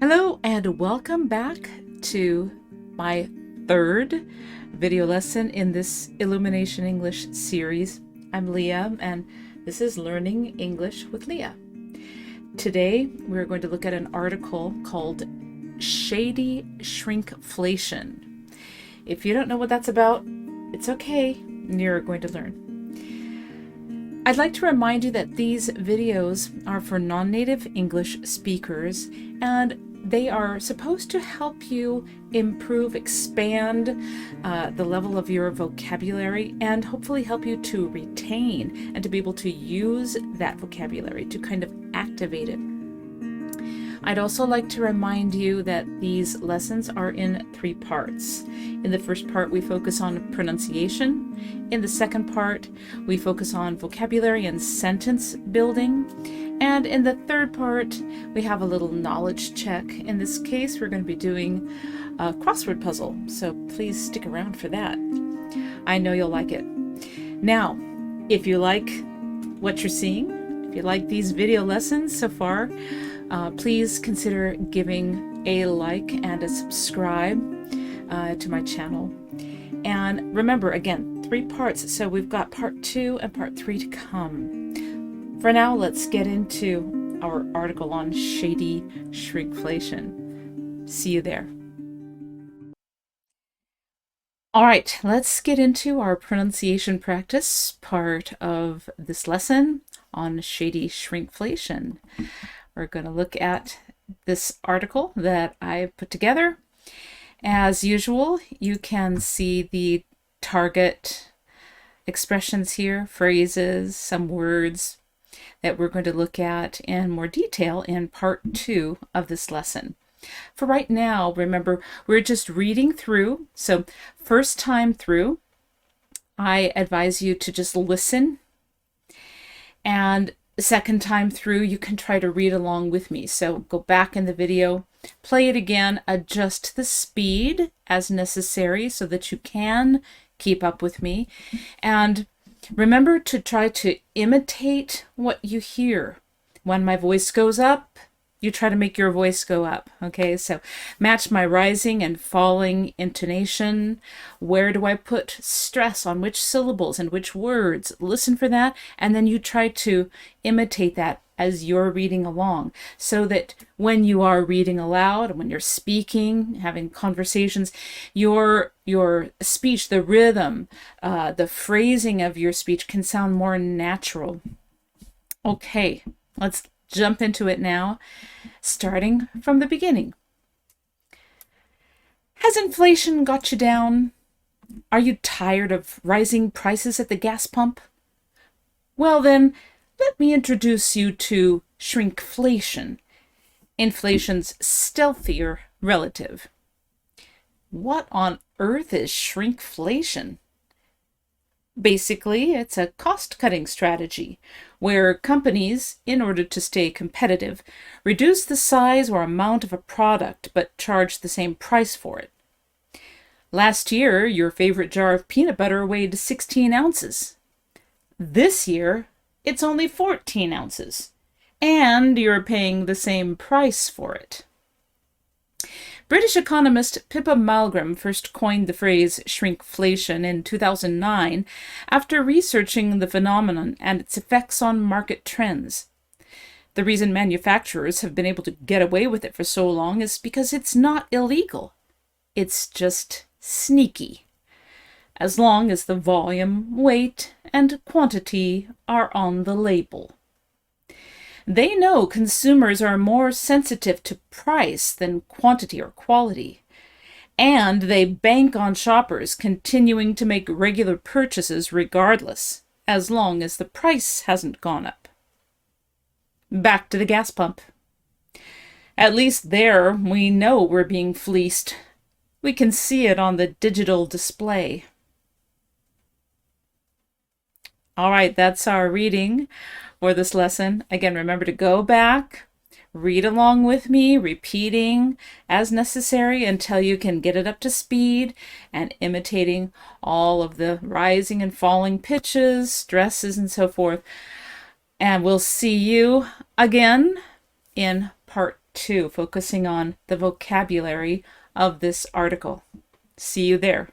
Hello and welcome back to my third video lesson in this Illumination English series. I'm Leah and this is Learning English with Leah. Today we're going to look at an article called Shady Shrinkflation. If you don't know what that's about, it's okay, you're going to learn. I'd like to remind you that these videos are for non-native English speakers and they are supposed to help you improve, expand the level of your vocabulary and hopefully help you to retain and to be able to use that vocabulary, to kind of activate it. I'd also like to remind you that these lessons are in 3 parts. In the first part, we focus on pronunciation. In the second part, we focus on vocabulary and sentence building. And in the third part, we have a little knowledge check. In this case, we're going to be doing a crossword puzzle, so please stick around for that. I know you'll like it. Now, if you like what you're seeing, if you like these video lessons so far, please consider giving a like and a subscribe to my channel. And remember, again, 3 parts, so we've got part 2 and part 3 to come. For now, let's get into our article on shady shrinkflation. See you there. All right, let's get into our pronunciation practice part of this lesson on shady shrinkflation. We're going to look at this article that I put together. As usual, you can see the target expressions here, phrases, some words that we're going to look at in more detail in part 2 of this lesson. For right now, remember, we're just reading through. So first time through, I advise you to just listen. And second time through, you can try to read along with me. So go back in the video, play it again, adjust the speed as necessary so that you can keep up with me. And remember to try to imitate what you hear. When my voice goes up, you try to make your voice go up. Okay, so match my rising and falling intonation. Where do I put stress on which syllables and which words? Listen for that, and then you try to imitate that as you're reading along, so that when you are reading aloud, when you're speaking, having conversations, your speech, the rhythm, the phrasing of your speech can sound more natural. Okay, let's jump into it now, starting from the beginning. Has inflation got you down? Are you tired of rising prices at the gas pump? Well then, let me introduce you to shrinkflation, inflation's stealthier relative. What on earth is shrinkflation? Basically, it's a cost-cutting strategy where companies, in order to stay competitive, reduce the size or amount of a product but charge the same price for it. Last year, your favorite jar of peanut butter weighed 16 ounces. This year, it's only 14 ounces, and you're paying the same price for it. British economist Pippa Malmgren first coined the phrase shrinkflation in 2009 after researching the phenomenon and its effects on market trends. The reason manufacturers have been able to get away with it for so long is because it's not illegal. It's just sneaky. As long as the volume, weight, and quantity are on the label. They know consumers are more sensitive to price than quantity or quality, and they bank on shoppers continuing to make regular purchases regardless, as long as the price hasn't gone up. Back to the gas pump. At least there, we know we're being fleeced. We can see it on the digital display. All right, that's our reading for this lesson. Again, remember to go back, read along with me, repeating as necessary until you can get it up to speed and imitating all of the rising and falling pitches, stresses, and so forth. And we'll see you again in part 2, focusing on the vocabulary of this article. See you there.